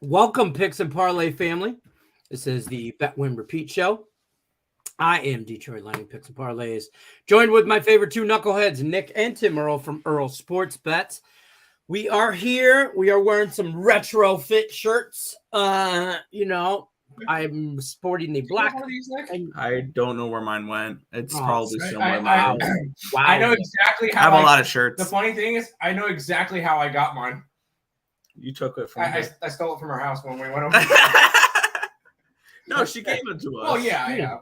Welcome, Picks and Parlay family. This is the Bet Win Repeat show. I am Detroit Lightning Picks and Parlays, joined with my favorite two knuckleheads, Nick and Tim Earl from Earl Sports Bets. We are here. We are wearing some retro fit shirts. I'm sporting the black. I don't know where mine went. It's probably somewhere. Wow. I know exactly how. I have a lot of shirts. The funny thing is, I know exactly how I got mine. You took it from I stole it from her house when we went over. No, she gave it to us. Oh yeah.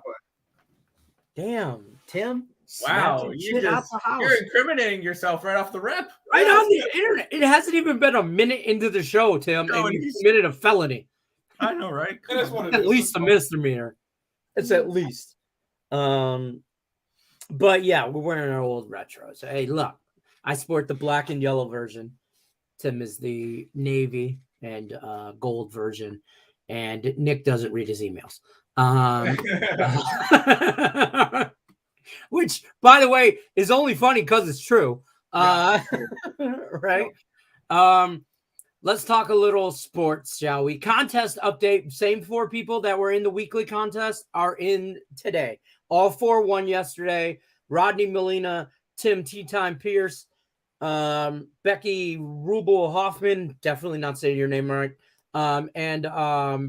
Damn, Tim. Wow, you're incriminating yourself right off the rip. Right on the internet. It hasn't even been a minute into the show, Tim, and you committed a felony. I know, right? That is what it is. At least a misdemeanor. It's at least. But yeah, we're wearing our old retros. Hey, look, I sport the black and yellow version. Tim is the navy and gold version, and Nick doesn't read his emails. Which, by the way, is only funny because it's true. Right? Let's talk a little sports, shall we? Contest update. Same four people that were in the weekly contest are in today. All four won yesterday. Rodney Molina, Tim Tea Time Pierce, Becky Rubel Hoffman, definitely not saying your name right, and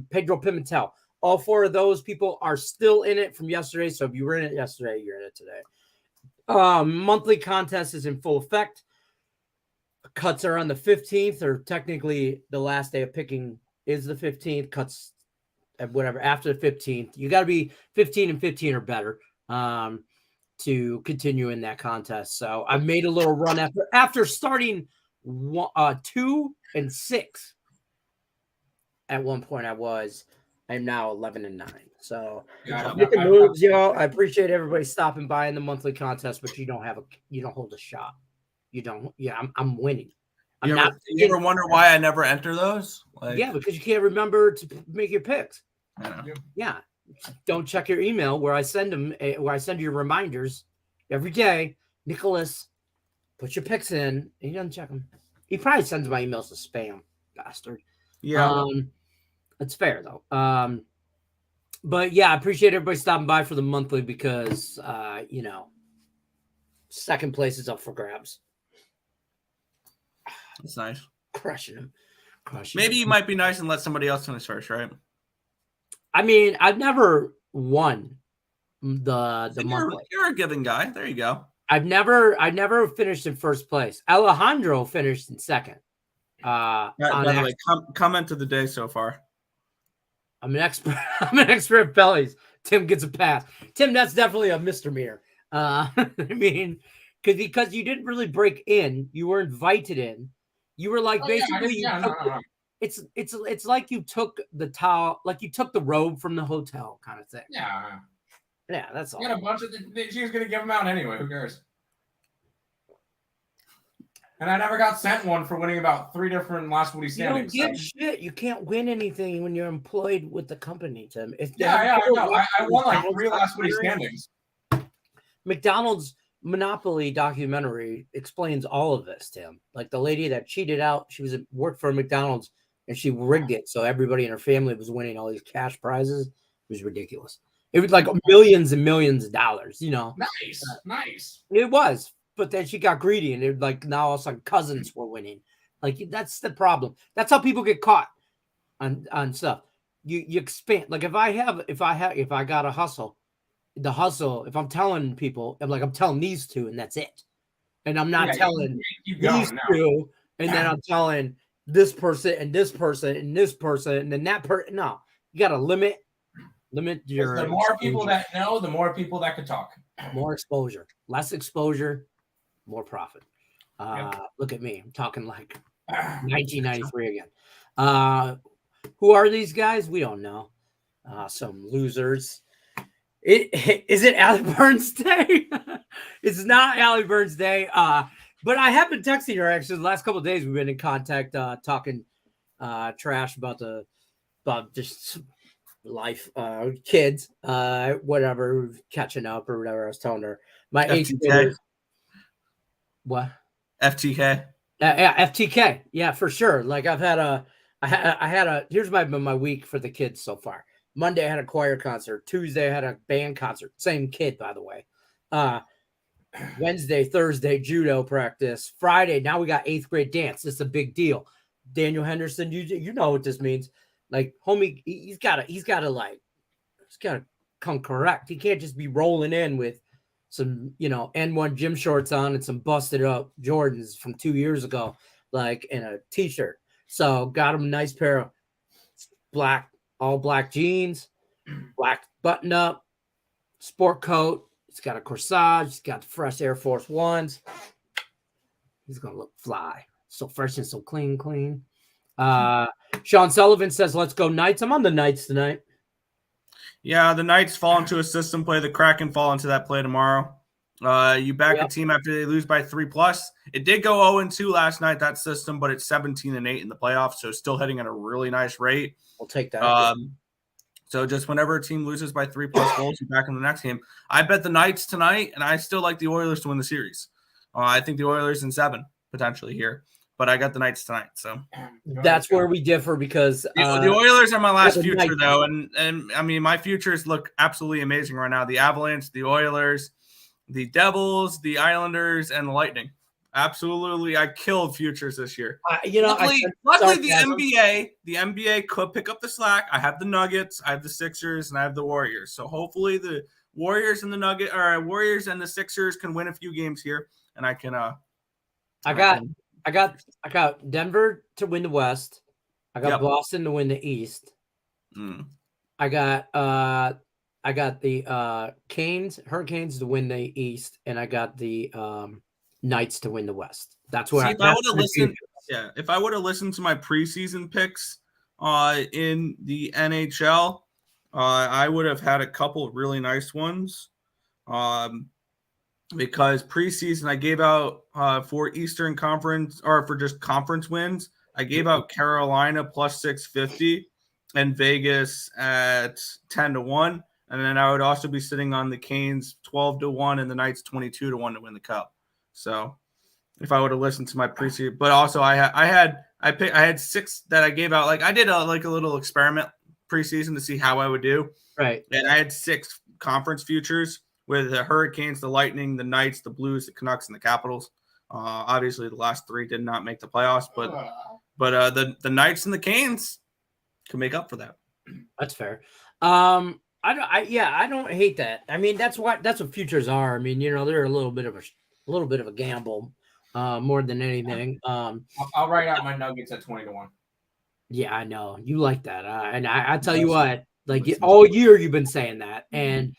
Pedro Pimentel. All four of those people are still in it from yesterday. So if you were in it yesterday, you're in it today. Monthly contest is in full effect. Cuts are on the 15th, or technically the last day of picking is the 15th. Cuts at whatever after the 15th. You got to be 15 and 15 or better to continue in that contest. So I've made a little run after starting 2 and 6. At one point, I'm now 11 and 9. So get the moves, y'all. I appreciate everybody stopping by in the monthly contest, but you don't hold a shot. You don't. Yeah, I'm winning. You ever wonder why I never enter those? Yeah, because you can't remember to make your picks. Yeah. Don't check your email where I send them. Where I send you reminders every day. Nicholas, put your picks in. And he doesn't check them. He probably sends my emails to spam, bastard. Yeah. It's fair though. But yeah, I appreciate everybody stopping by for the monthly because second place is up for grabs. That's nice. Crushing him. Maybe you might be nice and let somebody else finish first, right? I mean, I've never won the monthly. You're a giving guy. There you go. I've never finished in first place. Alejandro finished in second. By the way, comment of the day so far. I'm an expert. I'm an expert at bellies. Tim gets a pass. Tim, that's definitely a misdemeanor. I mean, because you didn't really break in. You were invited in. You were like it's like you took the towel, like you took the robe from the hotel kind of thing. Yeah, that's all. You got a bunch of she was gonna give them out anyway. Who cares? And I never got sent one for winning about 3 different last week standings. You don't get shit. You can't win anything when you're employed with the company, Tim. I know. I won like 3 last week standings. McDonald's Monopoly documentary explains all of this, Tim. Like the lady that cheated out, she worked for McDonald's and she rigged it so everybody in her family was winning all these cash prizes. It was ridiculous. It was like millions and millions of dollars, Nice. It was. But then she got greedy, and it like now all of a sudden cousins were winning. Like that's the problem. That's how people get caught on stuff. You expand. Like if I got a hustle, if I'm telling people, I'm telling these two, and that's it. And I'm not telling these two, and then I'm telling this person and this person and this person and then that person. No, you got to limit your. The more people that know, the more people that could talk. More exposure, less exposure. More profit. Look at me. I'm talking like 1993 again. Who are these guys? We don't know. Some losers. Is it Allie Burns Day? It's not Allie Burns Day. But I have been texting her actually the last couple of days. We've been in contact talking trash about just life, kids, whatever, catching up or whatever. I was telling her. My FTK. What? FTK. Yeah, FTK. Yeah, for sure. Like I've had Here's my week for the kids so far. Monday I had a choir concert. Tuesday I had a band concert. Same kid, by the way. Wednesday, Thursday, judo practice. Friday, now we got 8th grade dance. It's a big deal. Daniel Henderson, you know what this means. Like, homie, he's gotta come correct. He can't just be rolling in with some, N1 gym shorts on and some busted up Jordans from 2 years ago, like in a t-shirt. So got him a nice pair of all black jeans, black button up, sport coat. He's got a corsage. He's got the fresh Air Force Ones. He's going to look fly. So fresh and so clean. Sean Sullivan says, let's go Knights. I'm on the Knights tonight. Yeah, the Knights fall into a system play. The Kraken fall into that play tomorrow. You back a team after they lose by 3+. It did go 0-2 last night, that system, but it's 17-8 in the playoffs, so still hitting at a really nice rate. We'll take that. So just whenever a team loses by 3+ goals, you're back in the next game. I bet the Knights tonight, and I still like the Oilers to win the series. I think the Oilers in 7 potentially here, but I got the Knights tonight. So that's where we differ because the Oilers are my last future though, and I mean my futures look absolutely amazing right now. The Avalanche, the Oilers, the Devils, the Islanders, and the Lightning. Absolutely, I killed futures this year. Luckily, the NBA could pick up the slack. I have the Nuggets, I have the Sixers, and I have the Warriors. So hopefully, the Warriors and the Sixers can win a few games here, and I can. I got Denver to win the West. I got Boston to win the East. I got the Hurricanes to win the East, and I got the Knights to win the West. That's where if I would have listened to my preseason picks in the NHL, I would have had a couple of really nice ones. Because preseason I gave out for Eastern Conference or for just conference wins, I gave out Carolina plus 650 and Vegas at 10-1. And then I would also be sitting on the Canes 12-1 and the Knights 22-1 to win the cup. So if I would have listened to my preseason, but also I had 6 that I gave out. Like I did a little experiment preseason to see how I would do. Right. And I had 6 conference futures with the Hurricanes, the Lightning, the Knights, the Blues, the Canucks, and the Capitals. Obviously, the last 3 did not make the playoffs, but the Knights and the Canes can make up for that. That's fair. I don't hate that. I mean, that's what futures are. I mean, they're a little bit of a gamble, more than anything. I'll write out my Nuggets at 20-1. Yeah, I know you like that, and I tell you what, like all year you've been saying that, and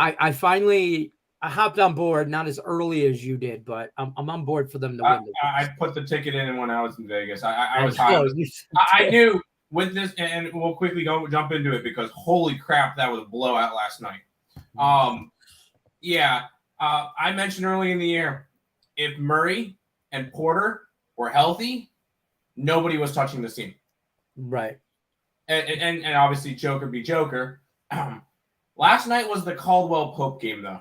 I finally hopped on board, not as early as you did, but I'm on board for them to win. I put the ticket in when I was in Vegas. I was high. I knew with this, and we'll quickly jump into it because holy crap, that was a blowout last night. I mentioned early in the year, if Murray and Porter were healthy, nobody was touching this team. Right. And obviously Joker be Joker. Last night was the Caldwell Pope game, though.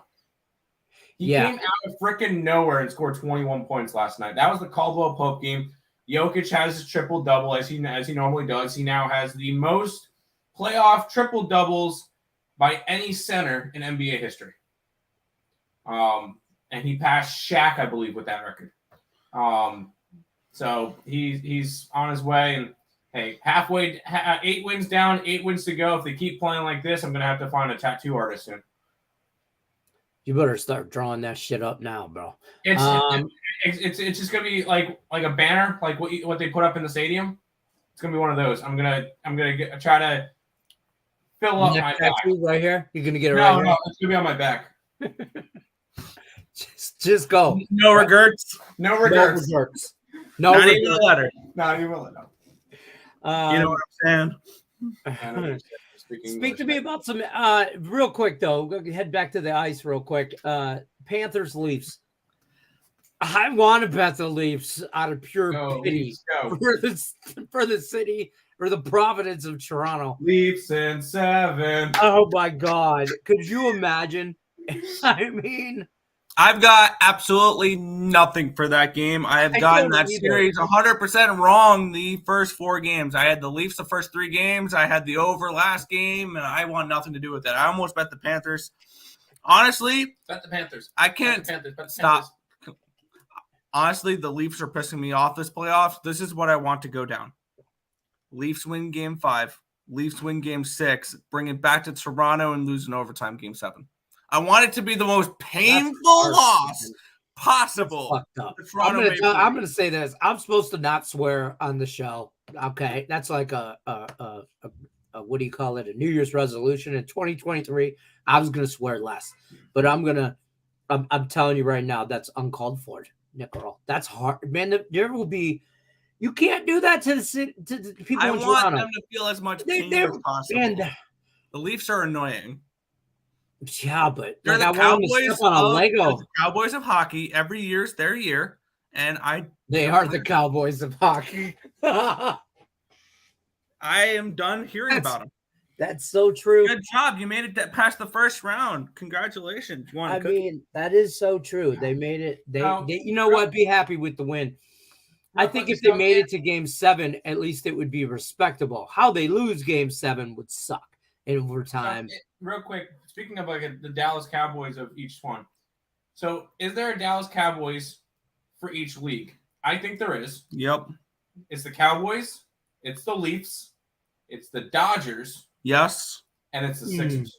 He came out of freaking nowhere and scored 21 points last night. That was the Caldwell Pope game. Jokic has his triple-double as he normally does. He now has the most playoff triple-doubles by any center in NBA history. And he passed Shaq, I believe, with that record. So he's on his way. And, hey, halfway, 8 wins down, 8 wins to go. If they keep playing like this, I'm going to have to find a tattoo artist soon. You better start drawing that shit up now, bro. It's just gonna be like a banner, like what they put up in the stadium. It's gonna be one of those. I'm gonna try to fill up my back right here. You're gonna get it No, it's gonna be on my back. just go. No regrets. No regrets. Not even a letter. Not even a letter. You know what I'm saying? Speak to me about some real quick though. We'll head back to the ice real quick. Panthers Leafs. I want to bet the Leafs out of pure pity for the city or the Providence of Toronto. Leafs in 7. Oh my God! Could you imagine? I mean, I've got absolutely nothing for that game. I have gotten that series 100% wrong the first 4 games. I had the Leafs the first 3 games. I had the over last game, and I want nothing to do with it. I almost bet the Panthers. Honestly, bet the Panthers. I can't stop. Honestly, the Leafs are pissing me off this playoffs. This is what I want to go down. Leafs win game 5. Leafs win game 6. Bring it back to Toronto and lose in overtime game 7. I want it to be the most painful loss possible. I'm going to say this. I'm supposed to not swear on the show. Okay. That's like a what do you call it? A New Year's resolution in 2023. I was going to swear less, but I'm telling you right now, that's uncalled for, Nick Earl. That's hard, man. There will be, you can't do that to the people in Toronto. I want them to feel as much pain as possible. And the Leafs are annoying. Yeah, but they're the Cowboys on a Lego. The Cowboys of hockey. Every year's their year, and they are the Cowboys of hockey. I am done hearing about them. That's so true. Good job. You made it past the first round. Congratulations. I mean, that is so true. They made it. They you know what? Be happy with the win. I think if they made it to game 7, at least it would be respectable. How they lose game 7 would suck in overtime. Real quick, speaking of like the Dallas Cowboys of each one. So is there a Dallas Cowboys for each league? I think there is. Yep. It's the Cowboys. It's the Leafs. It's the Dodgers. Yes. And it's the Sixers.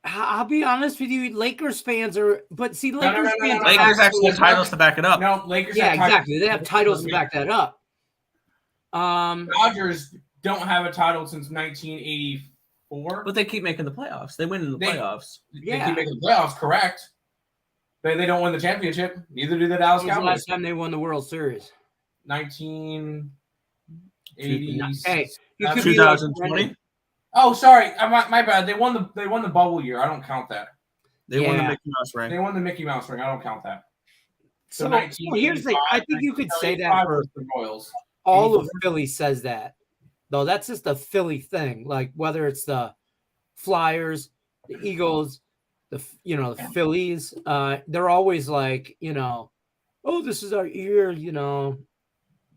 I'll be honest with you. Lakers fans are, but see, Lakers fans. Lakers actually have titles to back it up. No, Lakers. Yeah, exactly. They have titles to back that up. Dodgers don't have a title since 1984. But they keep making the playoffs. They win in the playoffs. They keep making the playoffs, correct. But they don't win the championship. Neither do the Dallas Cowboys. Last time they won the World Series? 1980. Hey, 2020. Oh, sorry. My bad. They won the bubble year. I don't count that. They won the Mickey Mouse ring. They won the Mickey Mouse ring. I don't count that. So here's the. I think you could say that for the Royals. All of Philly says that. Though that's just a Philly thing. Like whether it's the Flyers, the Eagles, the Phillies, they're always like, oh, this is our year,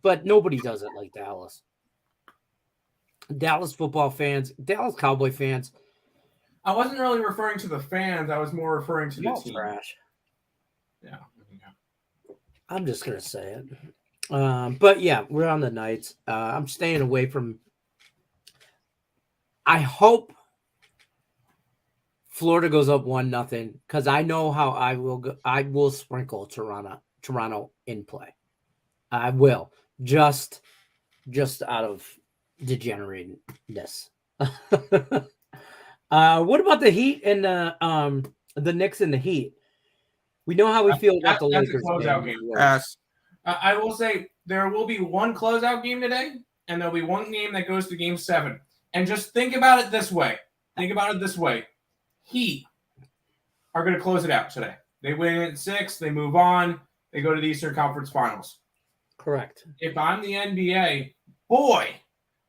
but nobody does it like Dallas. Dallas football fans, Dallas Cowboy fans. I wasn't really referring to the fans. I was more referring to the team. Trash. Yeah. I'm just gonna say it. But yeah, we're on the Knights. I'm staying away from. I hope Florida goes up 1-0 because I know how I will go. I will sprinkle Toronto in play. I will just out of degeneratedness. What about the Heat and the Knicks and the Heat? We know how we feel about the Lakers. Closeout game. Yes. I will say there will be one closeout game today, and there'll be one game that goes to game 7. And just think about it this way. Heat are going to close it out today. They win at 6. They move on. They go to the Eastern Conference Finals. Correct. If I'm the NBA, boy,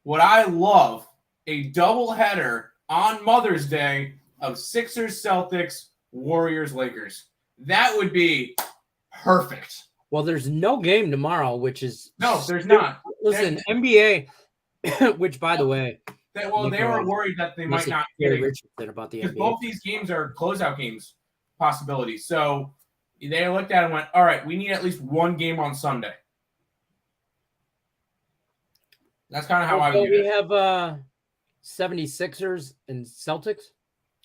would I love a doubleheader on Mother's Day of Sixers, Celtics, Warriors, Lakers. That would be perfect. Well, there's no game tomorrow, which is... No, there's not. Listen, NBA, which, by the way... they were worried that they might not get it. About the because NBA. both these games are closeout games possibilities. So they looked at it and went, all right, we need at least one game on Sunday. That's kind of how I view it. We have 76ers and Celtics?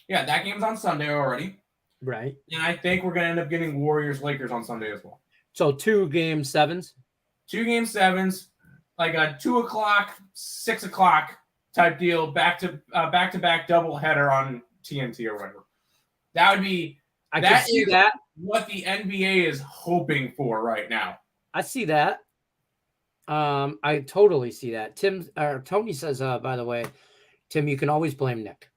Yeah, that game's on Sunday already. Right. And I think we're going to end up getting Warriors-Lakers on Sunday as well. So 2 game 7s? 2 game 7s, like a 2 o'clock, 6 o'clock type deal, back-to-back doubleheader on TNT or whatever. That would be that what the NBA is hoping for right now. I see that. I totally see that. Tony says, by the way, Tim, you can always blame Nick.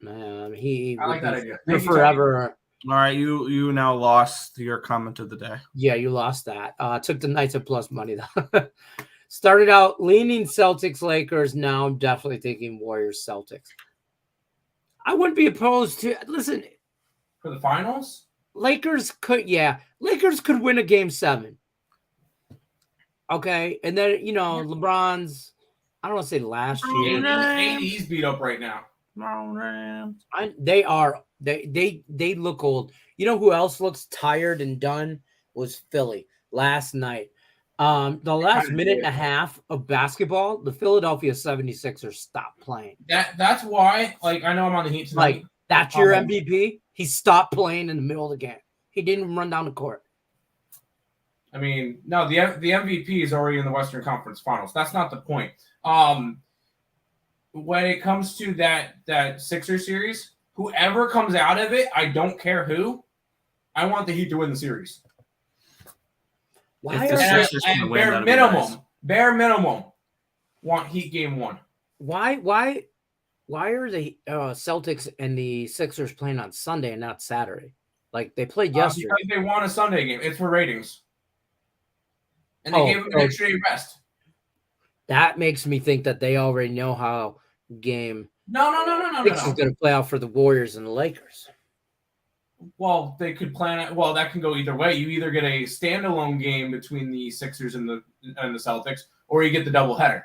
I like that idea. Forever. All right, you now lost your comment of the day. Yeah, you lost that. Took the Knights at plus money though. Started out leaning Celtics, Lakers. Now I'm definitely thinking Warriors, Celtics. I wouldn't be opposed to. Listen, for the finals. Lakers could win a game 7. Okay, and then LeBron's. I don't want to say last year. He's beat up right now. They are. They look old. You know who else looks tired and done was Philly last night. The last minute and a half of basketball, the Philadelphia 76ers stopped playing. That's why. Like, I know I'm on the Heat tonight. Like, that's your MVP. He stopped playing in the middle of the game. He didn't even run down the court. I mean, no, the MVP is already in the Western Conference Finals. That's not the point. When it comes to that Sixers series, whoever comes out of it, I don't care who, I want the Heat to win the series. Why bare minimum, want Heat game 1. Why are the Celtics and the Sixers playing on Sunday and not Saturday? Like they played yesterday. Because they want a Sunday game. It's for ratings. And they gave them an extra day rest. That makes me think that they already know how game No. 6 is going to play out for the Warriors and the Lakers. Well, they could plan it. Well, that can go either way. You either get a standalone game between the Sixers and the Celtics, or you get the doubleheader.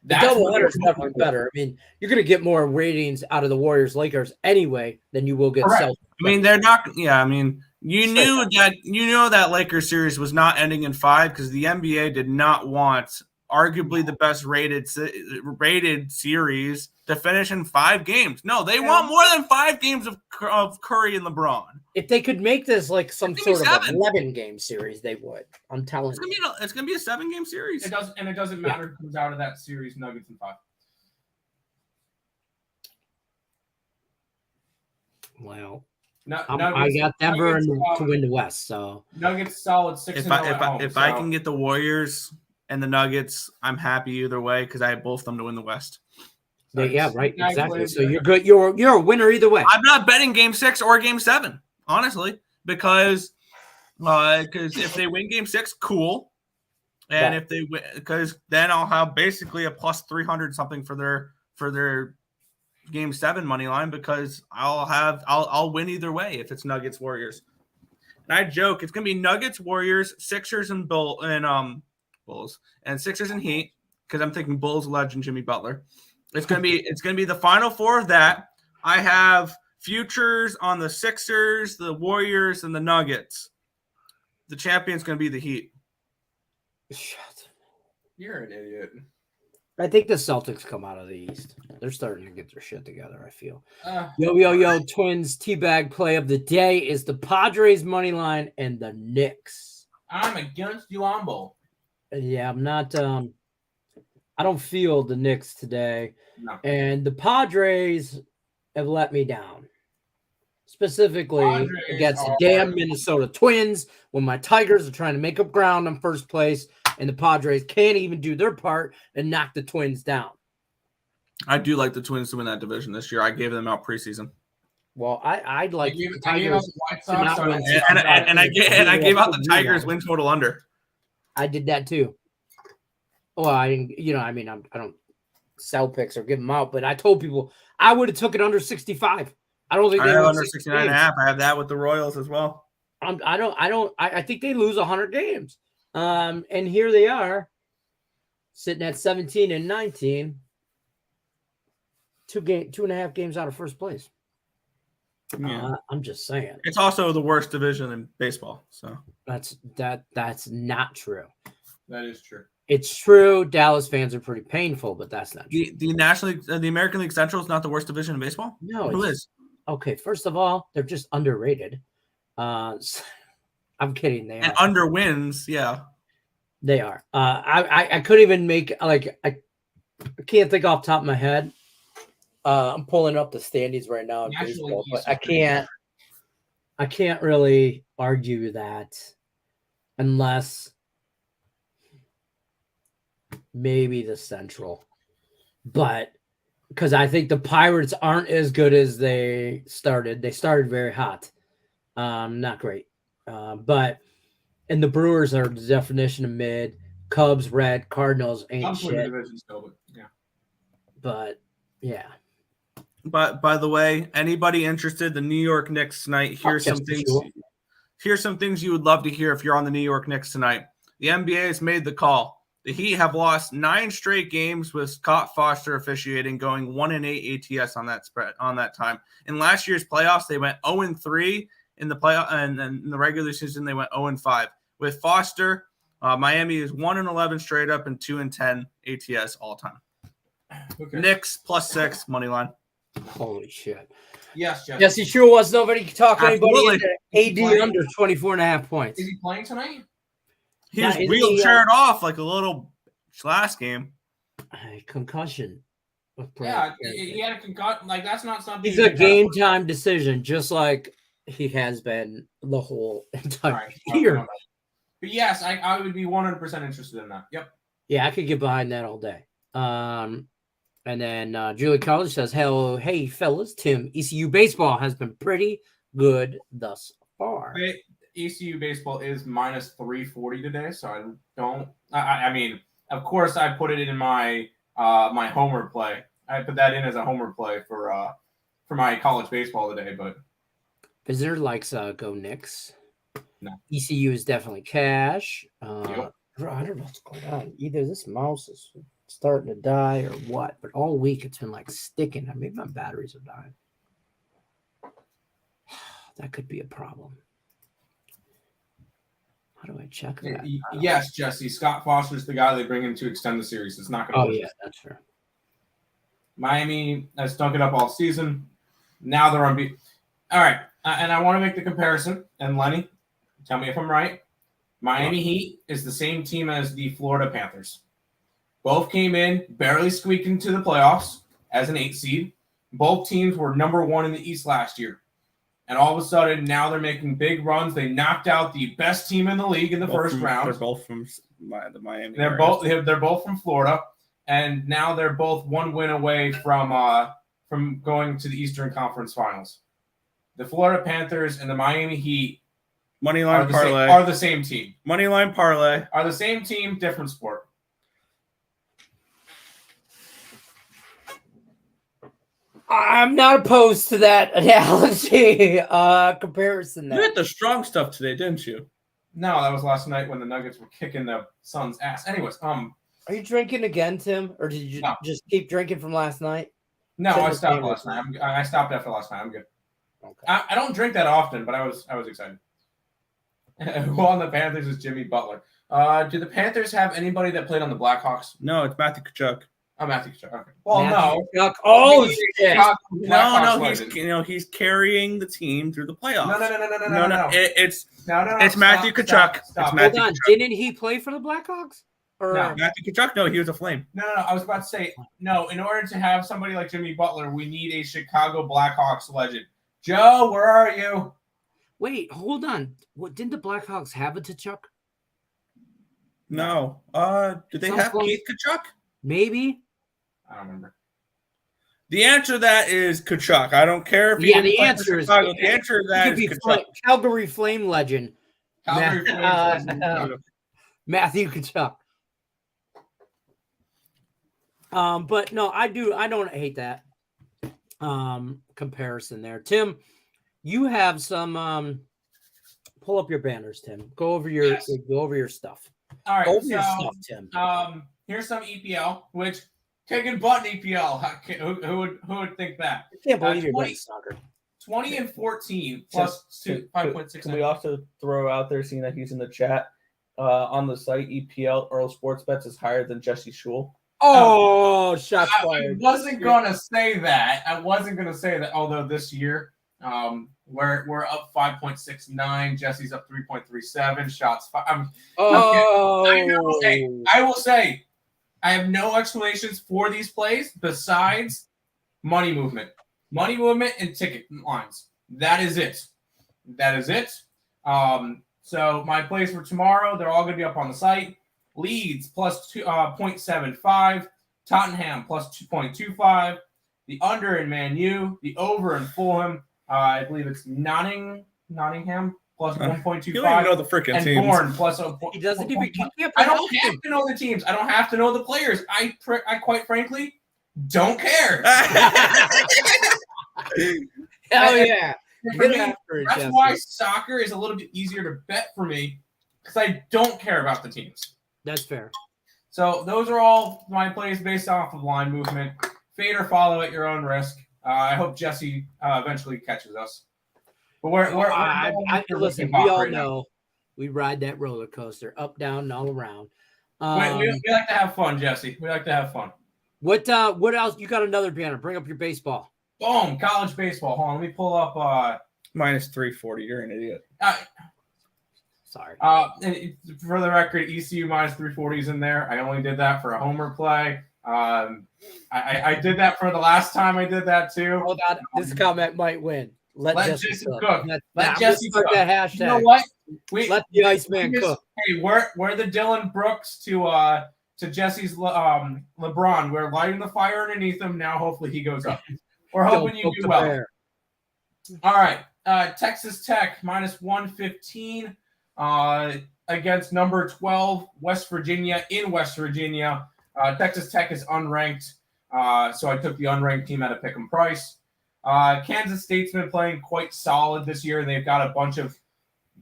The doubleheader is definitely better. I mean, you're going to get more ratings out of the Warriors Lakers anyway than you will get Celtics. I mean, they're not. Yeah, I mean, you knew that Lakers series was not ending in 5 because the NBA did not want arguably the best rated series to finish in 5 games. No, they want more than 5 games of Curry and LeBron. If they could make this like some sort of 11-game series, they would. I'm telling you. It's going to be a 7-game series. It doesn't matter who comes out of that series, Nuggets in 5. Well, I got Denver to win the West, so Nuggets solid 6-0. If I can get the Warriors and the Nuggets, I'm happy either way because I have both of them to win the West. Yeah, right, exactly. So you're good. You're a winner either way. I'm not betting Game 6 or Game 7, honestly, because if they win Game 6, cool, and if they win, because then I'll have basically a plus 300 something for their Game 7 money line because I'll win either way if it's Nuggets Warriors. And I joke it's gonna be Nuggets Warriors, Sixers and Bulls and Sixers and Heat because I'm thinking Bulls legend Jimmy Butler. It's gonna be the Final Four of that. I have futures on the Sixers, the Warriors, and the Nuggets. The champion's gonna be the Heat. Shut. You're an idiot. I think the Celtics come out of the East. They're starting to get their shit together, I feel. Yo, Twins teabag play of the day is the Padres money line and the Knicks. I'm against you on both. Yeah, I'm not I don't feel the Knicks today. No. And the Padres have let me down. Specifically against the damn Minnesota Twins when my Tigers are trying to make up ground on first place and the Padres can't even do their part and knock the Twins down. I do like the Twins to win that division this year. I gave them out preseason. Well, I'd like the Tigers and I gave out the Tigers win total under. I did that too. Well, I don't sell picks or give them out, but I told people I would have took it under 65. I don't think they have under 69.5. I have that with the Royals as well. I think they lose 100 games. And here they are sitting at 17 and 19, 2.5 games out of first place. Yeah. I'm just saying. It's also the worst division in baseball. So that's not true. That is true. It's true. Dallas fans are pretty painful, but that's not true. The American League Central is not the worst division in baseball? No. Who is? Okay, first of all, they're just underrated. I'm kidding. They and under wins, yeah. They are. I couldn't even make I can't think off the top of my head. I'm pulling up the standings right now in baseball, but I can't really argue that unless maybe the Central. But because I think the Pirates aren't as good as they started. They started very hot. Not great. And the Brewers are the definition of mid. Cubs, Red, Cardinals ain't shit. Division still, but yeah. But yeah. But by the way, anybody interested, the New York Knicks tonight, here's some things. Here's some things you would love to hear if you're on the New York Knicks tonight. The NBA has made the call. The Heat have lost 9 straight games with Scott Foster officiating, going 1-8 ATS on that time. In last year's playoffs, they went 0-3 in the playoff, and in the regular season they went 0-5. With Foster, Miami is 1-11 straight up and 2-10 ATS all time. Okay. Knicks +6 money line. Holy shit! Yes, Jesse. Yes, he sure was. Nobody could talk anybody into AD under 24.5 points. Is he playing tonight? He was wheelchaired off like a little last game. Concussion. Yeah, he had a concussion. Like, that's not something. He's a game time decision, just like he has been the whole entire year. But yes, I would be 100% interested in that. Yep. Yeah, I could get behind that all day. And then Julie College says, "Hello, hey fellas, Tim. ECU baseball has been pretty good thus far." ECU baseball is -340 today, so I don't. I mean, of course, I put it in my my homer play. I put that in as a homer play for my college baseball today. But Visitor likes go Knicks. No, ECU is definitely cash. Yep. I don't know what's going on. Either this mouse is starting to die or what, but all week it's been like sticking. Maybe my batteries are dying. That could be a problem. How do I check that? Yes, Jesse. Scott Foster's the guy they bring in to extend the series. It's not going to. Oh, yeah, that's fair. Miami has stunk it up all season. Now they're unbeaten. All right. And I want to make the comparison. And Lenny, tell me if I'm right. Miami Heat is the same team as the Florida Panthers. Both came in, barely squeaked into the playoffs as an 8 seed. Both teams were number 1 in the East last year. And all of a sudden, now they're making big runs. They knocked out the best team in the league in the first round. They're both from the Miami. They're both from Florida, and now they're both 1 win away from going to the Eastern Conference Finals. The Florida Panthers and the Miami Heat Moneyline parlay are the same team. Moneyline parlay are the same team, different sport. I'm not opposed to that analogy comparison. You had the strong stuff today, didn't you? No, that was last night when the Nuggets were kicking the Suns' ass. Anyways, are you drinking again, Tim, or did you just keep drinking from last night? No, I stopped last night. I stopped after last night. I'm good. Okay. I don't drink that often, but I was excited. Who on the Panthers is Jimmy Butler? Do the Panthers have anybody that played on the Blackhawks? No, it's Matthew Tkachuk. Oh, Matthew Tkachuk. Okay. Well, Matthew Tkachuk. Oh, shit. No, he's carrying the team through the playoffs. No. It's Matthew Tkachuk. Hold on. Didn't he play for the Blackhawks? Or no, Matthew Tkachuk. No, he was a Flame. No. I was about to say no. In order to have somebody like Jimmy Butler, we need a Chicago Blackhawks legend. Joe, where are you? Wait, hold on. What didn't the Blackhawks have a Tkachuk? No. Did they have Keith Tkachuk? Maybe. I don't remember. The answer to that is Tkachuk. I don't care if the answer is Chicago. The answer to that is Tkachuk. Calgary Flame legend. Calgary Flame Matthew Tkachuk. But no, I don't hate that comparison there. Tim, you have some pull up your banners, Tim. Go over your stuff. All right. Your stuff, Tim. Here's some EPL, which kicking butt in EPL. Who would think that? I can't believe you're playing soccer. 20-14 plus 5.6. Can we also throw out there, seeing that he's in the chat on the site, EPL Earl Sports Bets is higher than Jesse Schul. Oh, shots fired. I wasn't going to say that. Although this year, we're up 5.69. Jesse's up 3.37. Shots fired. I will say, I have no explanations for these plays besides money movement and ticket lines. That is it. So my plays for tomorrow, they're all going to be up on the site. Leeds plus 0.75, Tottenham plus 2.25, the under in Man U, the over in Fulham. I believe it's Nottingham plus 1.25. You don't even know the freaking and teams. Bourne plus He doesn't even. I don't have to know the teams. I don't have to know the players. I quite frankly don't care. Hell yeah. For me, that's why soccer is a little bit easier to bet for me because I don't care about the teams. That's fair. So those are all my plays based off of line movement. Fade or follow at your own risk. I hope Jesse eventually catches us. But listen, we all know we ride that roller coaster up, down, and all around. We like to have fun, Jesse. We like to have fun. What else? You got another banner. Bring up your baseball. Boom, college baseball. Hold on, let me pull up minus 340. You're an idiot. Sorry. For the record, ECU minus 340 is in there. I only did that for a homer play. I did that for the last time I did that too. Hold on. This comment might win. Let Jesse cook. Let Jesse cook. That hashtag. You know what? Let the Iceman cook. Hey, we're the Dylan Brooks to Jesse's LeBron. We're lighting the fire underneath him. Now hopefully he goes up. We're hoping you do well. Bear. All right. Texas Tech minus 115 against number 12 West Virginia in West Virginia. Texas Tech is unranked, so I took the unranked team at a pick 'em price. Kansas State's been playing quite solid this year, and they've got a bunch of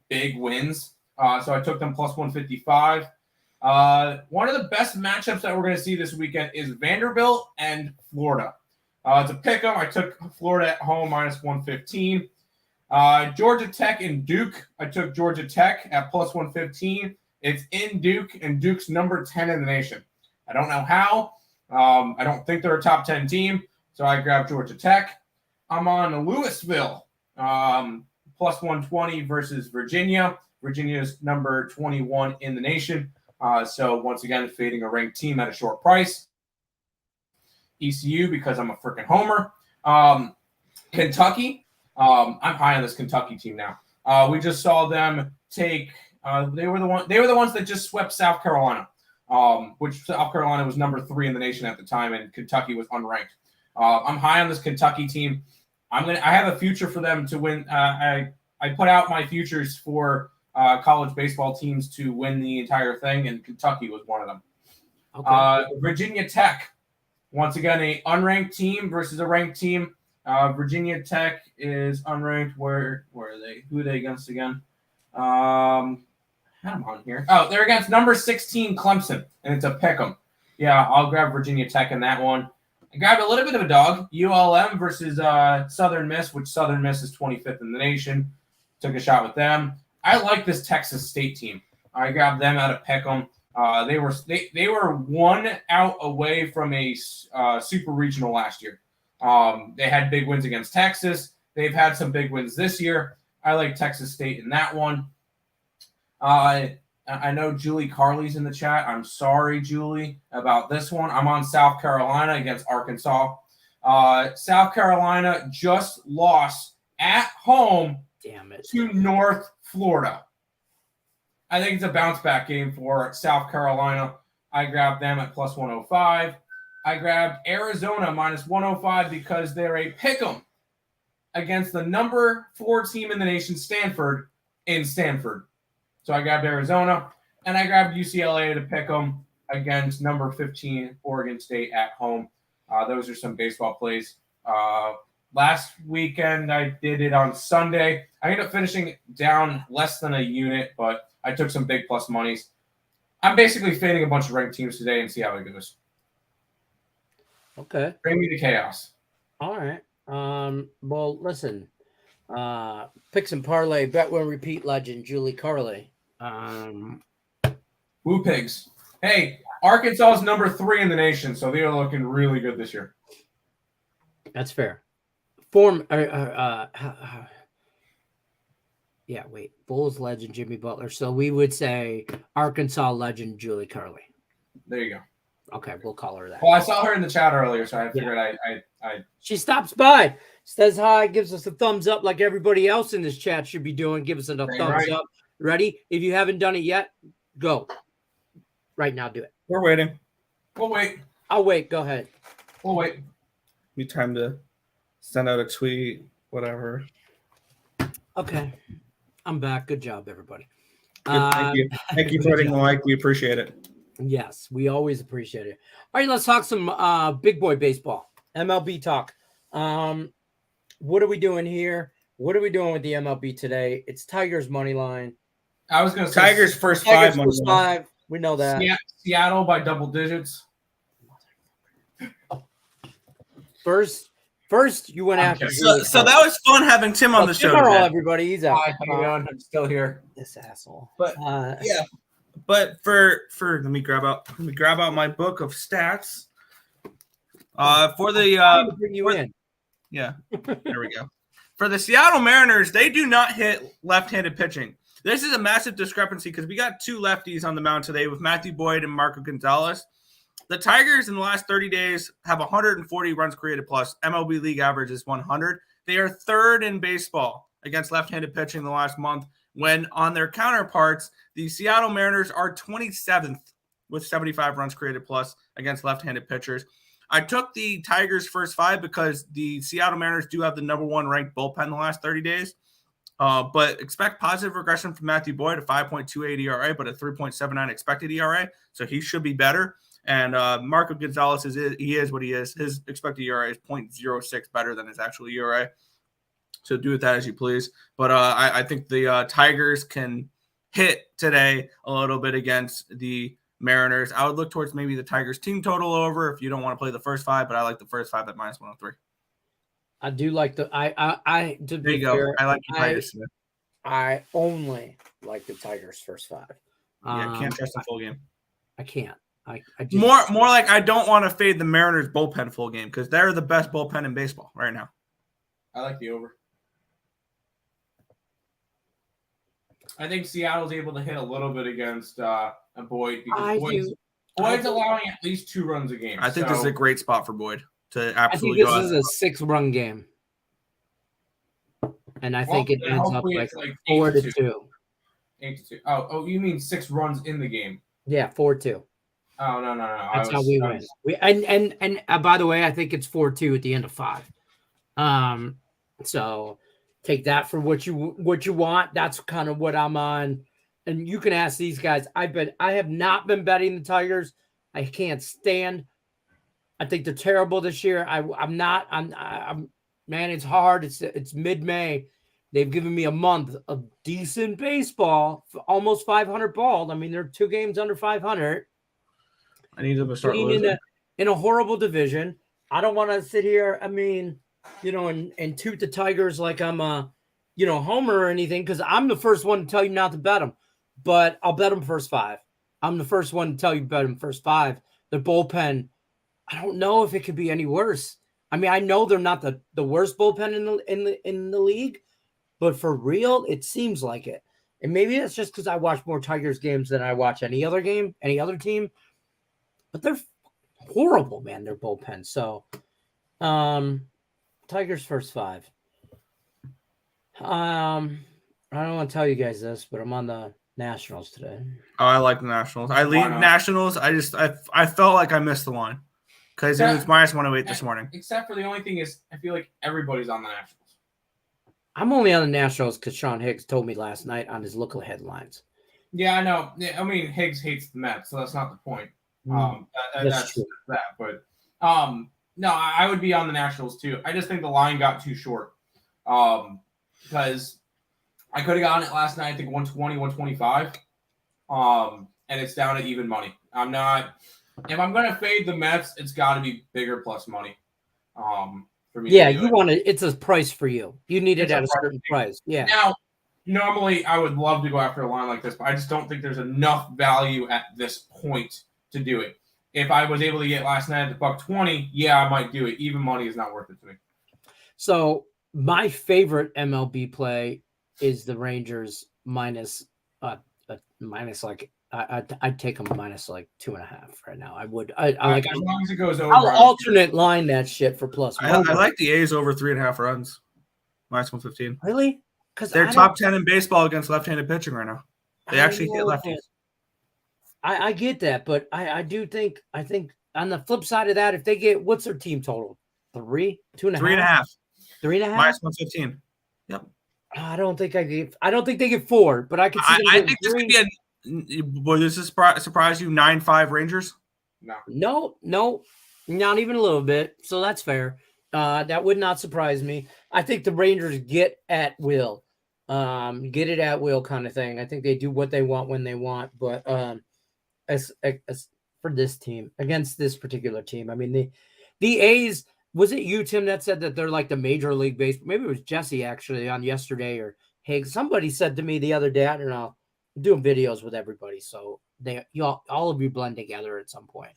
big wins. So I took them plus 155. One of the best matchups that we're going to see this weekend is Vanderbilt and Florida. To pick 'em, I took Florida at home minus 115. Georgia Tech and Duke. I took Georgia Tech at plus 115. It's in Duke, and Duke's number 10 in the nation. I don't know how. I don't think they're a top 10 team, so I grabbed Georgia Tech. I'm on Louisville, plus 120 versus Virginia. Virginia's number 21 in the nation. So once again, fading a ranked team at a short price. ECU because I'm a freaking homer. Kentucky. I'm high on this Kentucky team now. We just saw them take. They were the ones that just swept South Carolina, which South Carolina was number 3 in the nation at the time, and Kentucky was unranked. I'm high on this Kentucky team. I have a future for them to win. I put out my futures for college baseball teams to win the entire thing, and Kentucky was one of them. Okay. Virginia Tech, once again, a unranked team versus a ranked team. Virginia Tech is unranked. Where are they? Who are they against again? I'm on here. Oh, they're against number 16 Clemson, and it's a pick'em. Yeah, I'll grab Virginia Tech in that one. I grabbed a little bit of a dog. ULM versus Southern Miss, which Southern Miss is 25th in the nation. Took a shot with them. I like this Texas State team. I grabbed them out of pick'em. They were 1 out away from a super regional last year. They had big wins against Texas. They've had some big wins this year. I like Texas State in that one. I know Julie Carley's in the chat. I'm sorry, Julie, about this one. I'm on South Carolina against Arkansas. South Carolina just lost at home to North Florida. I think it's a bounce-back game for South Carolina. I grabbed them at plus 105. I grabbed Arizona minus 105 because they're a pick'em against the number 4 team in the nation, Stanford, in Stanford. So I grabbed Arizona, and I grabbed UCLA to pick'em against number 15, Oregon State at home. Those are some baseball plays. Last weekend, I did it on Sunday. I ended up finishing down less than a unit, but I took some big plus monies. I'm basically fading a bunch of ranked teams today and see how it goes. Okay. Bring me to chaos. All right. Well, listen. Picks and parlay, bet win repeat legend, Julie Carley. Woo Pigs. Hey, Arkansas is number 3 in the nation, so they are looking really good this year. That's fair. Bulls legend Jimmy Butler. So we would say Arkansas legend Julie Carley. There you go. Okay, we'll call her that. Well, I saw her in the chat earlier, so I figured I She stops by, says hi, gives us a thumbs up like everybody else in this chat should be doing. Give us a thumbs up. Ready? If you haven't done it yet, go. Right now, do it. We're waiting. We'll wait. I'll wait. Go ahead. We'll wait. Need time to send out a tweet, whatever. Okay. I'm back. Good job, everybody. Thank you. Thank you for hitting the like. We appreciate it. Yes, we always appreciate it. All right, let's talk some big boy baseball. MLB talk. what are we doing here? What are we doing with the MLB today? It's Tigers money line. I was going to say Tigers first Tigers five. first five. We know that. Seattle by double digits. First, you went after. So that was fun having Tim on the show. Tomorrow, everybody, he's out. Hi, how you doing? I'm still here. This asshole. But yeah. But for let me grab out my book of stats. For the bring you in. Yeah, there we go. For the Seattle Mariners, they do not hit left-handed pitching. This is a massive discrepancy because we got two lefties on the mound today with Matthew Boyd and Marco Gonzalez. The Tigers in the last 30 days have 140 runs created plus. MLB league average is 100. They are third in baseball against left-handed pitching the last month, when on their counterparts, the Seattle Mariners are 27th with 75 runs created plus against left-handed pitchers. I took the Tigers first five because the Seattle Mariners do have the number one ranked bullpen the last 30 days. But expect positive regression from Matthew Boyd, a 5.28 ERA, but a 3.79 expected ERA. So he should be better. And Marco Gonzalez is what he is. His expected ERA is 0.06 better than his actual ERA. So do with that as you please. But I think the Tigers can hit today a little bit against the Mariners. I would look towards maybe the Tigers team total over if you don't want to play the first five, but I like the first five at -103. I do like the to there you go. fair, I like the Tigers. I only like the Tigers first five. Yeah, can't trust the full game. I can't. I just, more like I don't want to fade the Mariners bullpen full game because they're the best bullpen in baseball right now. I like the over. I think Seattle's able to hit a little bit against Boyd because Boyd's allowing at least 2 runs a game. I think this is a great spot for Boyd to absolutely I think this is a 6-run game. And I think it ends up like 4-2. 8-2. Oh, you mean 6 runs in the game? Yeah, 4-2. Oh, no. That's how we win. And by the way, I think it's 4-2 at the end of 5. So take that for what you want. That's kind of what I'm on. And you can ask these guys. I have not been betting the Tigers. I can't stand. I think they're terrible this year. I'm man, it's hard. It's mid-May. They've given me a month of decent baseball, almost 500 balled. I mean, they're 2 games under 500. I need them to start losing. In a horrible division. I don't want to sit here, I mean, and toot the Tigers like I'm a, homer or anything, because I'm the first one to tell you not to bet them. But I'll bet them first 5. I'm the first one to tell you bet them first 5. Their bullpen, I don't know if it could be any worse. I mean, I know they're not the worst bullpen in the league, but for real, it seems like it. And maybe that's just because I watch more Tigers games than I watch any other game, any other team. But they're horrible, man, their bullpen. So, Tigers first 5. I don't want to tell you guys this, but I'm on the Nationals today. Oh, I like the Nationals. I lead Nationals. I felt like I missed the line because it was -108 this morning. Except for the only thing is, I feel like everybody's on the Nationals. I'm only on the Nationals because Sean Higgs told me last night on his local headlines. Yeah, I know. I mean, Higgs hates the Mets, so that's not the point. That's true. But no, I would be on the Nationals too. I just think the line got too short. Because I could have gotten it last night, I think 120, 125. And it's down at even money. If I'm gonna fade the Mets, it's gotta be bigger plus money. For me. Yeah, you want it. It's a price for you. You need it at a certain price. Yeah. Now, normally I would love to go after a line like this, but I just don't think there's enough value at this point to do it. If I was able to get last night at the $1.20, yeah, I might do it. Even money is not worth it to me. So my favorite MLB play is the Rangers minus like I'd take them minus like 2.5 right now. I would. I like as long as it goes over. I'll alternate line that shit for plus. I like the A's over 3.5 runs, -115. Really? Because they're top 10 in baseball against left-handed pitching right now. They actually hit lefties. I get that, but I think on the flip side of that, if they get what's their team total? 3, 2.5, 3.5, 3.5, -115. Yep. I don't think they get 4, but I could see. I think this could be Will this surprise you? 9-5 Rangers? No, not even a little bit. So that's fair. That would not surprise me. I think the Rangers get at will. Get it at will kind of thing. I think they do what they want when they want. But as for this team, against this particular team, I mean, the A's, was it you, Tim, that said that they're like the Major League Baseball? Maybe it was Jesse actually on yesterday, or hey, somebody said to me the other day, I don't know, I'm doing videos with everybody, so all of you blend together at some point.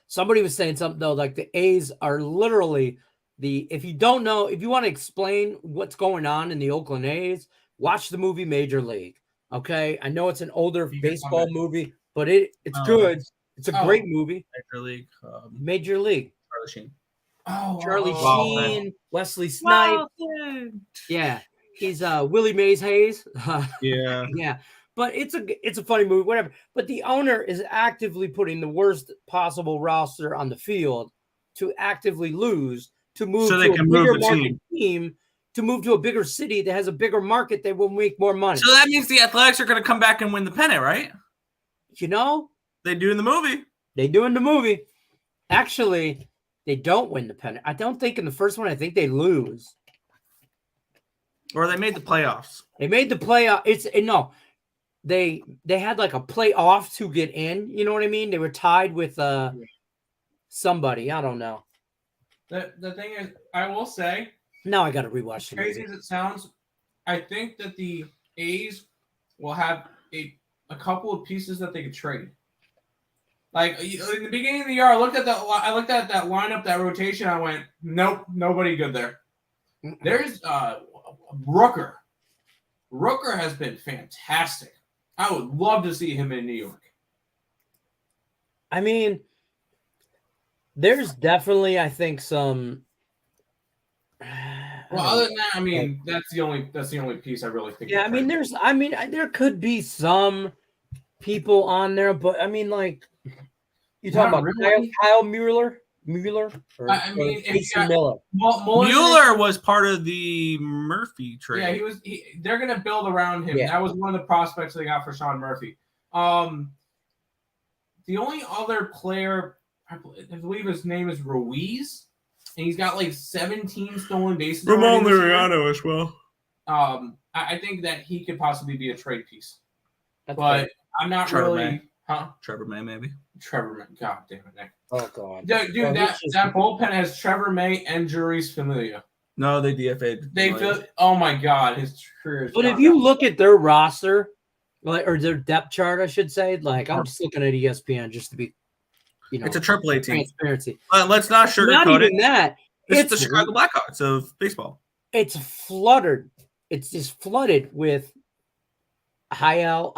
Somebody was saying something though, like the A's are literally if you don't know, if you want to explain what's going on in the Oakland A's, watch the movie Major League. Okay, I know it's an older baseball movie, but it's good. It's a great movie. Major League. Major League. Charlie Sheen. Charlie Sheen, Wesley Snipes. Yeah, he's Willie Mays Hayes. Yeah. Yeah. But it's a funny movie, whatever. But the owner is actively putting the worst possible roster on the field to actively lose, to move so to they a can bigger move the market team, to move to a bigger city that has a bigger market that will make more money. So that means the Athletics are going to come back and win the pennant, right? You know? They do in the movie. They do in the movie. Actually, they don't win the pennant. I don't think in the first one, I think they lose. Or they made the playoffs. They made the playoff. No. They had like a playoff to get in. You know what I mean? They were tied with somebody. I don't know. The thing is, I will say, now I got to rewatch the crazy movie. as it sounds, I think that the A's will have a couple of pieces that they could trade. Like in the beginning of the year, I looked at that lineup, that rotation. I went, nope, nobody good there. There's Rooker. Rooker has been fantastic. I would love to see him in New York. I mean, there's definitely, I think, some. Well, other than that, I mean, that's the only piece I really think. Yeah, I mean, there could be some people on there, but I mean, like, you talking about Kyle Mueller? I mean, Miller. Mueller was part of the Murphy trade. Yeah, they're going to build around him. Yeah. That was one of the prospects they got for Sean Murphy. The only other player, I believe his name is Ruiz, and he's got like 17 stolen bases. Ramon Laureano as well. I think that he could possibly be a trade piece. That's but fair. I'm not Trevor really. May. Huh? Trevor May, maybe. Trevor May. God damn it, Nick. Oh, God. Dude, that bullpen has Trevor May and Juris Familia. No, they DFA'd. Oh, my God. His career is. But if you look at their roster, or their depth chart, I should say, like, I'm just looking at ESPN just to be, it's a AAA team. Transparency. Let's not sugarcoat it. Not even that. It's the Chicago Blackhawks of baseball. It's flooded. It's just flooded with IL,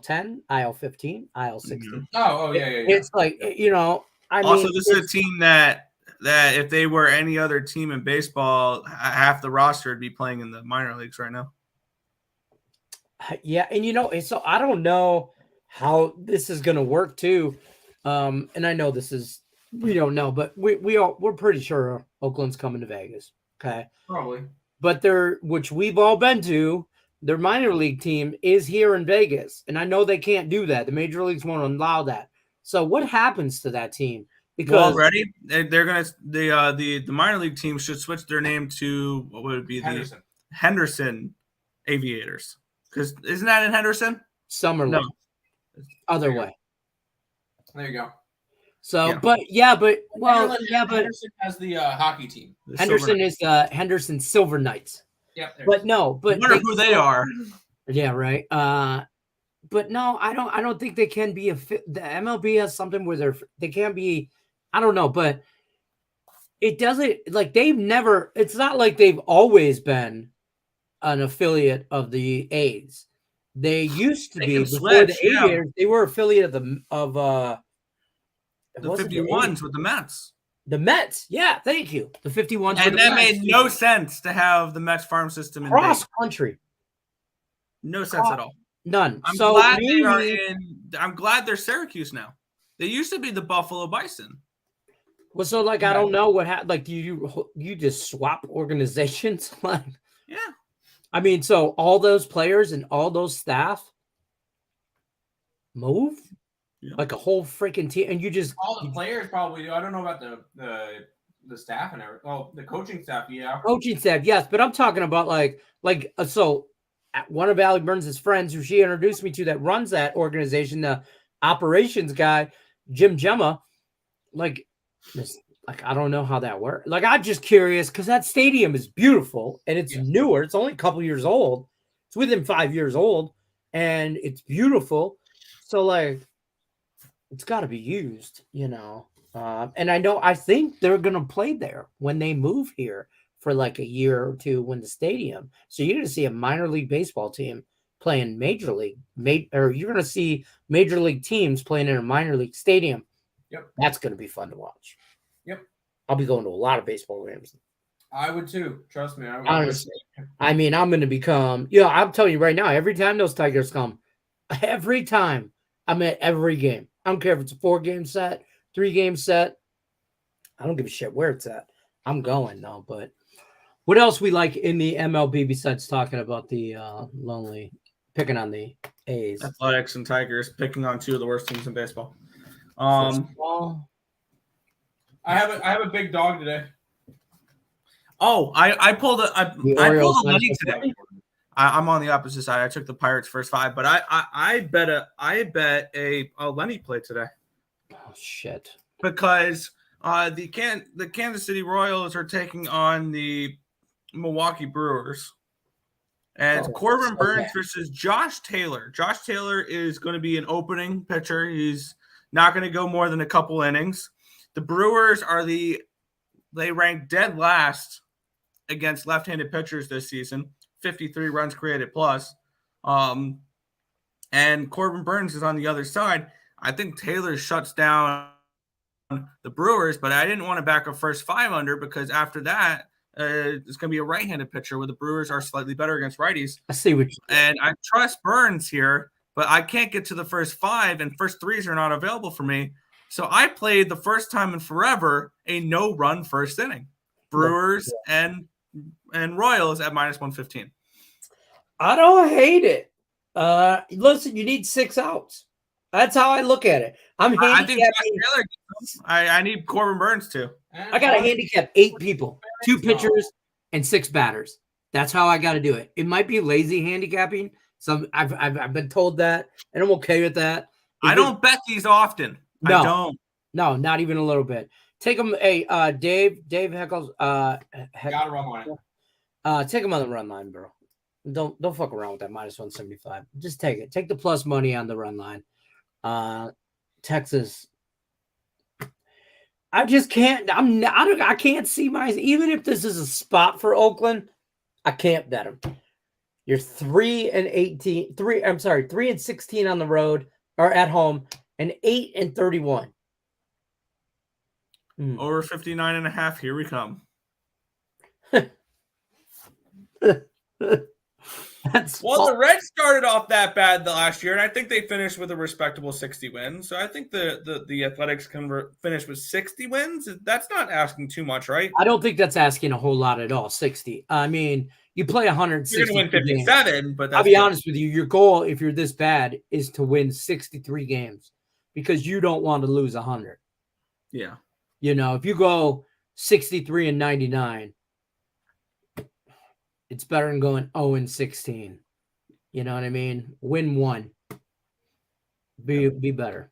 10, IL 15, IL 16. Oh, yeah. It's like, I also, mean, this is a team that if they were any other team in baseball, half the roster would be playing in the minor leagues right now. Yeah, and so I don't know how this is going to work too. And I know we don't know, but we're pretty sure Oakland's coming to Vegas. Okay, probably. But which we've all been to, their minor league team is here in Vegas, and I know they can't do that. The major leagues won't allow that. So what happens to that team? Because already they're gonna the minor league team should switch their name to what would it be? Henderson. The Henderson Aviators. Because isn't that in Henderson? Summerlin. No. Other way. There you go. So, yeah. but Henderson has the hockey team. Henderson is Henderson Silver Knights. Yep. But no, but I wonder who they are. Yeah, right. But no, I don't think they can be the MLB has something where they can't be. I don't know, but it doesn't like they've never. It's not like they've always been an affiliate of the A's. They used to be before the A's. They were affiliate of the 51s with the Mets. The Mets, yeah, thank you. The 51s, and that made no sense to have the Mets farm system in cross country. No sense at all. None. I'm glad they're Syracuse now. They used to be the Buffalo Bison. Well, so like I don't know what happened. Like, do you just swap organizations? Like, yeah. I mean, so all those players and all those staff move. like a whole freaking team, and you just all the players probably do. I don't know about the staff and everything. Oh, the coaching staff, yeah. Coaching staff, yes, but I'm talking about so one of Allie Burns' friends who she introduced me to that runs that organization, the operations guy, Jim Gemma, like I don't know how that works. Like, I'm just curious because that stadium is beautiful and it's newer. It's only a couple years old. It's within 5 years old, and it's beautiful. So like, it's got to be used, and I think they're going to play there when they move here for like a year or two when the stadium. So you're going to see a minor league baseball team playing major league, or you're going to see major league teams playing in a minor league stadium. Yep. That's going to be fun to watch. Yep. I'll be going to a lot of baseball games. I would too. Trust me. Honestly. I mean, I'm going to become, I'm telling you right now, every time those Tigers come, every time I'm at every game. I don't care if it's a 4-game set, 3-game set. I don't give a shit where it's at. I'm going though. But what else we like in the MLB besides talking about the picking on the A's? Athletics and Tigers picking on two of the worst teams in baseball. I have a big dog today. Oh, I pulled a money today. I'm on the opposite side. I took the Pirates first 5, but I bet a Lenny play today. Oh shit! Because the Kansas City Royals are taking on the Milwaukee Brewers, and it's Corbin Burns versus Josh Taylor. Josh Taylor is going to be an opening pitcher. He's not going to go more than a couple innings. The Brewers they rank dead last against left-handed pitchers this season. 53 runs created plus. And Corbin Burns is on the other side. I think Taylor shuts down the Brewers, but I didn't want to back a first 5 under because after that, it's going to be a right-handed pitcher where the Brewers are slightly better against righties. I see what and I trust Burns here, but I can't get to the first 5, and first 3s are not available for me. So I played the first time in forever a no-run first inning. Brewers and Royals at -115. I don't hate it. Listen, you need 6 outs. That's how I look at it. I think I need Corbin Burns too. I got to handicap 8 people, 2 pitchers and 6 batters. That's how I got to do it. It might be lazy handicapping. I've been told that, and I'm okay with that. I don't bet these often. No, I don't. No, not even a little bit. Take them. Hey, Dave Heckles. Got a run line. Take them on the run line, bro. Don't fuck around with that -175. Just take it. Take the plus money on the run line. Texas. I just can't. I can't see even if this is a spot for Oakland, I can't bet them. You're 3-18. 3-16 on the road or at home, and 8-31. Over 59.5. Here we come. The Reds started off that bad the last year, and I think they finished with a respectable 60 wins. So I think the Athletics can finish with 60 wins. That's not asking too much, right? I don't think that's asking a whole lot at all. 60. I mean, you play 160. You're going to win 57, games. But I'll be honest with you. Your goal, if you're this bad, is to win 63 games because you don't want to lose 100. Yeah. If you go 63-99, it's better than going 0-16. You know what I mean? Win 1. Be better.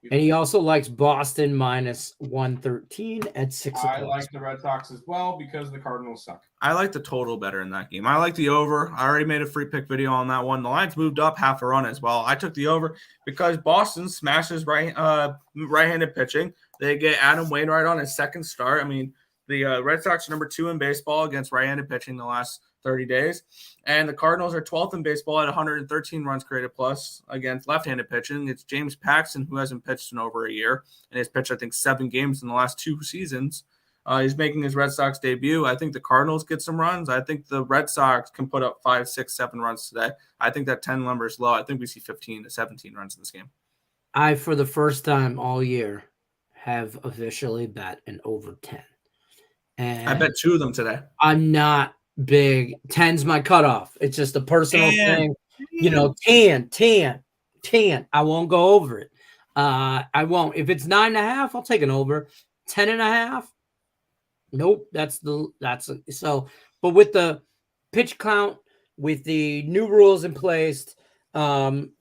And he also likes Boston -113 at 6 o'clock. I like the Red Sox as well because the Cardinals suck. I like the total better in that game. I like the over. I already made a free pick video on that one. The line's moved up half a run as well. I took the over because Boston smashes right-handed pitching. They get Adam Wainwright on his second start. I mean, the Red Sox are number 2 in baseball against right-handed pitching the last 30 days. And the Cardinals are 12th in baseball at 113 runs created plus against left-handed pitching. It's James Paxton, who hasn't pitched in over a year, and has pitched, I think, 7 games in the last 2 seasons. He's making his Red Sox debut. I think the Cardinals get some runs. I think the Red Sox can put up 5, 6, 7 runs today. I think that 10 number is low. I think we see 15 to 17 runs in this game. I, for the first time all year, have officially bet an over 10. And I bet 2 of them today. I'm not big. 10's my cutoff. It's just a personal thing. 10 can't. I won't go over it. I won't. If it's 9.5, I'll take an over. 10.5. Nope. So. But with the pitch count, with the new rules in place,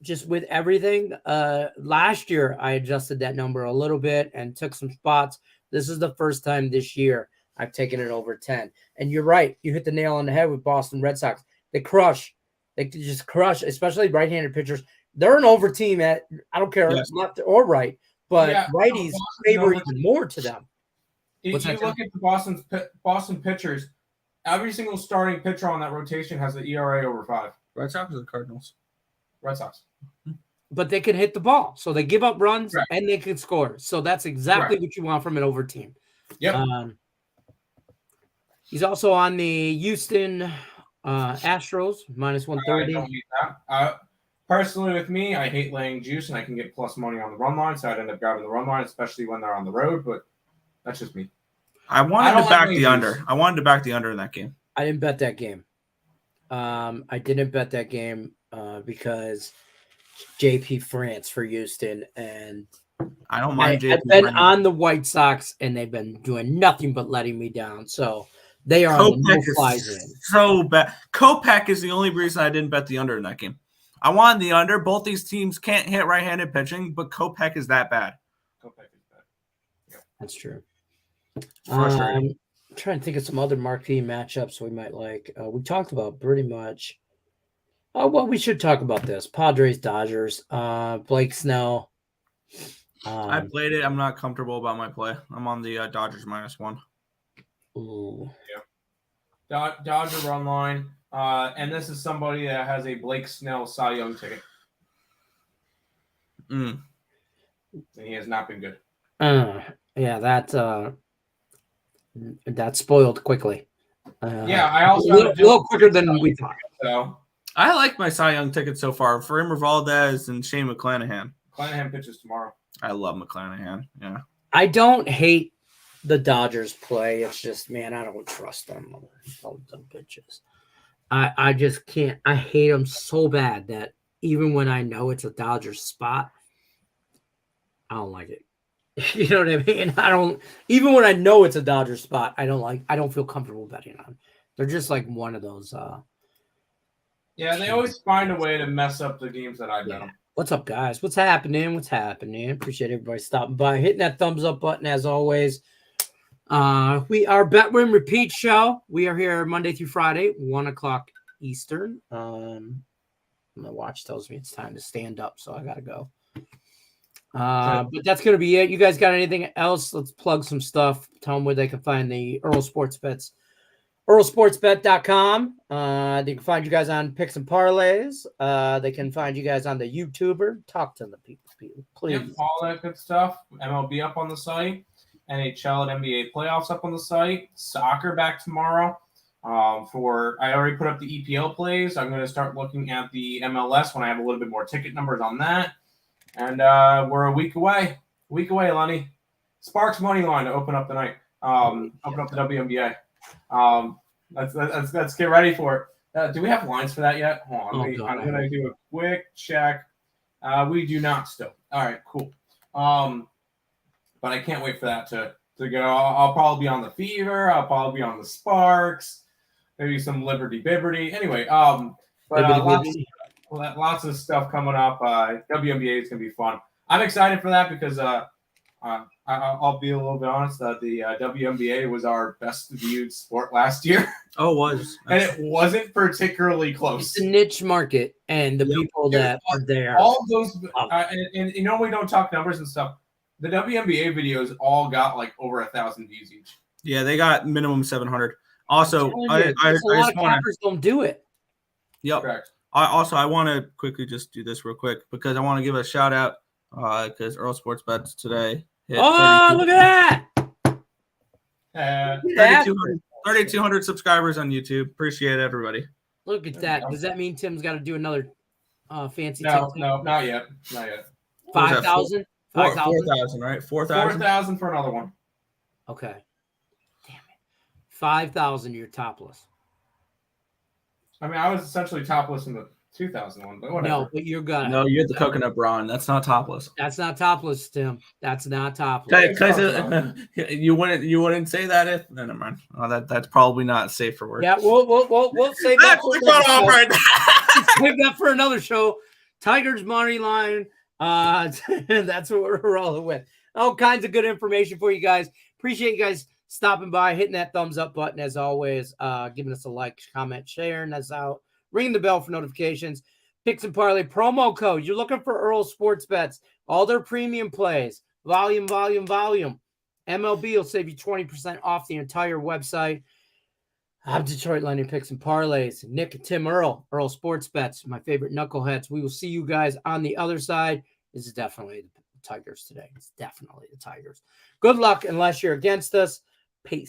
just with everything, last year I adjusted that number a little bit and took some spots. This is the first time this year I've taken it over 10. And you're right. You hit the nail on the head with Boston Red Sox. They crush. They just crush, especially right-handed pitchers. They're an over team I don't care, left or right, but righties favor even more to them. If you look at the Boston pitchers, every single starting pitcher on that rotation has an ERA over 5. Red Sox or the Cardinals? Red Sox. But they can hit the ball. So they give up runs and they can score. So that's exactly what you want from an over team. Yep. He's also on the Houston Astros, minus 130. I don't need that. Personally, with me, I hate laying juice, and I can get plus money on the run line, so I'd end up grabbing the run line, especially when they're on the road, but that's just me. I wanted to back the under. I wanted to back the under in that game. I didn't bet that game. Because JP France for Houston, and I don't mind JP. I've been on the White Sox, and they've been doing nothing but letting me down, so they are on the no-fly zone. So bad. Kopech is the only reason I didn't bet the under in that game. I wanted the under. Both these teams can't hit right-handed pitching, but Kopech is that bad. Kopech is bad. Yeah. That's true. Frustrating. I'm trying to think of some other marquee matchups we might like. We talked about pretty much. Oh, well, we should talk about this. Padres, Dodgers, Blake Snell. I played it. I'm not comfortable about my play. I'm on the Dodgers -1. Ooh. Yeah. Dodger run line. And this is somebody that has a Blake Snell Cy Young ticket. And he has not been good. Yeah, that spoiled quickly. I also a little quicker than we thought. So I like my Cy Young ticket so far. Framber Valdez and Shane McClanahan. McClanahan pitches tomorrow. I love McClanahan. Yeah. I don't hate the Dodgers play. It's just, man, I don't trust them. Them pitches. I just can't. I hate them so bad that even when I know it's a Dodgers spot, I don't like it. You know what I mean? Even when I know it's a Dodgers spot, I don't feel comfortable betting on. They're just like one of those. They always find a way to mess up the games that I bet them. What's up, guys? What's happening? Appreciate everybody stopping by, hitting that thumbs up button as always. We are Bet Win Repeat show. We are here Monday through Friday, 1:00 Eastern. My watch tells me it's time to stand up, so I gotta go. But that's gonna be it. You guys got anything else? Let's plug some stuff. Tell them where they can find the Earl Sports Bets. EarlSportsBet.com. They can find you guys on Picks and Parlays. They can find you guys on the YouTuber. Talk to the people, please. Yep, all that good stuff. MLB up on the site. NHL and NBA playoffs up on the site. Soccer back tomorrow. I already put up the EPL plays. I'm going to start looking at the MLS when I have a little bit more ticket numbers on that. And we're a week away. Lenny. Sparks money line to open up the night. Open up the WNBA. Let's get ready for it. Do we have lines for that yet? Hold on. I'm going to do a quick check. We do not still. All right, cool. But I can't wait for that to go. I'll probably be on the Fever. I'll probably be on the Sparks. Maybe some Liberty Bibberty. Anyway, lots of stuff coming up. WNBA is going to be fun. I'm excited for that because I'll be a little bit honest. The WNBA was our best viewed sport last year. Oh, it was. And it wasn't particularly close. It's a niche market, and the people that are there. All of those, and you know, we don't talk numbers and stuff. The WNBA videos all got like over 1,000 views each. Yeah, they got minimum 700. Also, I just want to don't do it. Yep. Correct. I want to quickly just do this real quick because I want to give a shout out because Earl Sports Bets today hit. Oh, look at that! 3,200 subscribers on YouTube. Appreciate it, everybody. Look at that. Does that mean Tim's got to do another fancy? No, not yet. 5,000. 4,000, right? 4,000 for another one. Okay. Damn it. 5,000. You're topless. I mean, I was essentially topless in the 2001, but whatever. No, but you're gonna. No, you're the coconut brawn. That's not topless. That's not topless, Tim. That's not topless. You wouldn't say that if. No, never mind. Oh, that's probably not safe for work. Yeah, we'll save that. Save that for another show. Tigers money line. That's what we're rolling with. All kinds of good information for you guys. Appreciate you guys stopping by, hitting that thumbs up button as always, giving us a like, comment, sharing us out, ringing the bell for notifications. Picks and Parlay promo code. You're looking for Earl Sports Bets, all their premium plays, volume. MLB will save you 20% off the entire website. I'm Detroit Lending Picks and Parlays. Nick and Tim Earl Sports Bets, my favorite knuckleheads. We will see you guys on the other side. This is definitely the Tigers today. It's definitely the Tigers. Good luck unless you're against us. Peace.